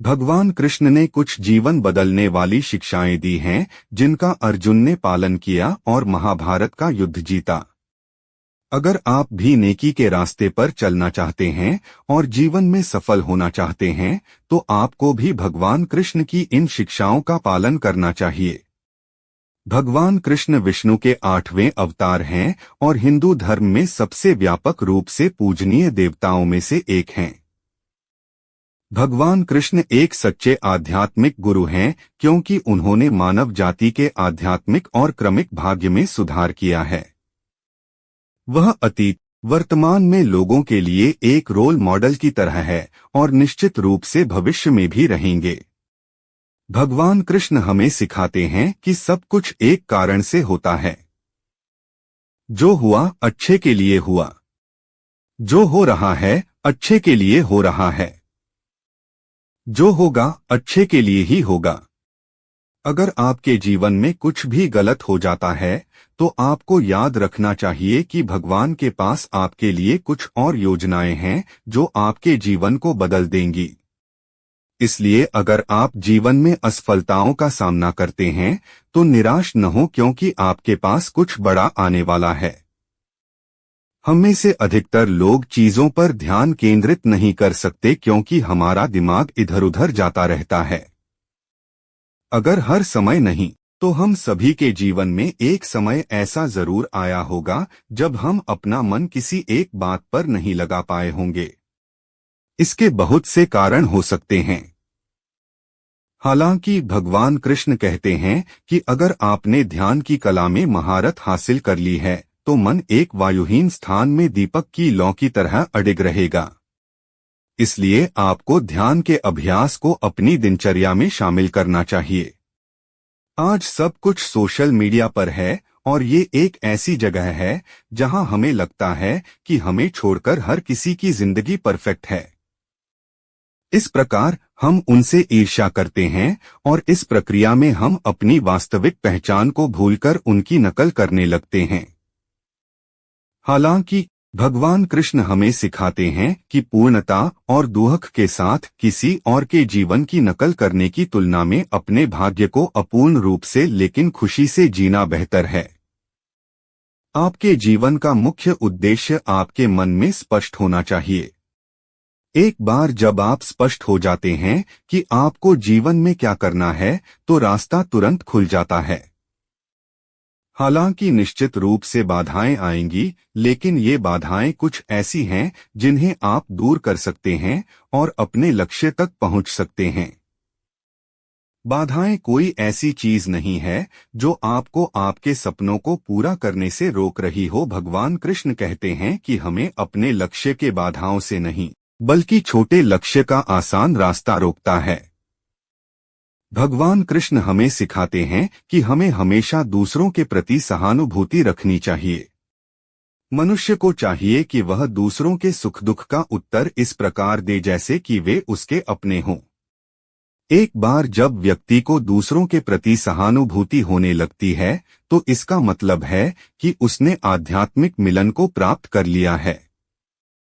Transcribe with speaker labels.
Speaker 1: भगवान कृष्ण ने कुछ जीवन बदलने वाली शिक्षाएं दी हैं, जिनका अर्जुन ने पालन किया और महाभारत का युद्ध जीता। अगर आप भी नेकी के रास्ते पर चलना चाहते हैं और जीवन में सफल होना चाहते हैं, तो आपको भी भगवान कृष्ण की इन शिक्षाओं का पालन करना चाहिए। भगवान कृष्ण विष्णु के 8वें अवतार हैं और हिंदू धर्म में सबसे व्यापक रूप से पूजनीय देवताओं में से एक हैं। भगवान कृष्ण एक सच्चे आध्यात्मिक गुरु हैं, क्योंकि उन्होंने मानव जाति के आध्यात्मिक और क्रमिक भाग्य में सुधार किया है। वह अतीत, वर्तमान में लोगों के लिए एक रोल मॉडल की तरह है और निश्चित रूप से भविष्य में भी रहेंगे। भगवान कृष्ण हमें सिखाते हैं कि सब कुछ एक कारण से होता है। जो हुआ अच्छे के लिए हुआ, जो हो रहा है अच्छे के लिए हो रहा है, जो होगा अच्छे के लिए ही होगा। अगर आपके जीवन में कुछ भी गलत हो जाता है, तो आपको याद रखना चाहिए कि भगवान के पास आपके लिए कुछ और योजनाएं हैं जो आपके जीवन को बदल देंगी। इसलिए अगर आप जीवन में असफलताओं का सामना करते हैं, तो निराश न हो, क्योंकि आपके पास कुछ बड़ा आने वाला है। हम में से अधिकतर लोग चीजों पर ध्यान केंद्रित नहीं कर सकते, क्योंकि हमारा दिमाग इधर उधर जाता रहता है। अगर हर समय नहीं, तो हम सभी के जीवन में एक समय ऐसा जरूर आया होगा जब हम अपना मन किसी एक बात पर नहीं लगा पाए होंगे। इसके बहुत से कारण हो सकते हैं। हालांकि भगवान कृष्ण कहते हैं कि अगर आपने ध्यान की कला में महारत हासिल कर ली है, तो मन एक वायुहीन स्थान में दीपक की लौ की तरह अडिग रहेगा। इसलिए आपको ध्यान के अभ्यास को अपनी दिनचर्या में शामिल करना चाहिए। आज सब कुछ सोशल मीडिया पर है और ये एक ऐसी जगह है जहां हमें लगता है कि हमें छोड़कर हर किसी की जिंदगी परफेक्ट है। इस प्रकार हम उनसे ईर्ष्या करते हैं और इस प्रक्रिया में हम अपनी वास्तविक पहचान को भूलकर उनकी नकल करने लगते हैं। हालांकि भगवान कृष्ण हमें सिखाते हैं कि पूर्णता और दुख के साथ किसी और के जीवन की नकल करने की तुलना में अपने भाग्य को अपूर्ण रूप से लेकिन खुशी से जीना बेहतर है। आपके जीवन का मुख्य उद्देश्य आपके मन में स्पष्ट होना चाहिए। एक बार जब आप स्पष्ट हो जाते हैं कि आपको जीवन में क्या करना है, तो रास्ता तुरंत खुल जाता है। हालांकि निश्चित रूप से बाधाएं आएंगी, लेकिन ये बाधाएं कुछ ऐसी हैं जिन्हें आप दूर कर सकते हैं और अपने लक्ष्य तक पहुंच सकते हैं। बाधाएं कोई ऐसी चीज नहीं है जो आपको आपके सपनों को पूरा करने से रोक रही हो। भगवान कृष्ण कहते हैं कि हमें अपने लक्ष्य के बाधाओं से नहीं, बल्कि छोटे लक्ष्य का आसान रास्ता रोकता है। भगवान कृष्ण हमें सिखाते हैं कि हमें हमेशा दूसरों के प्रति सहानुभूति रखनी चाहिए। मनुष्य को चाहिए कि वह दूसरों के सुख दुख का उत्तर इस प्रकार दे जैसे कि वे उसके अपने हों। एक बार जब व्यक्ति को दूसरों के प्रति सहानुभूति होने लगती है, तो इसका मतलब है कि उसने आध्यात्मिक मिलन को प्राप्त कर लिया है।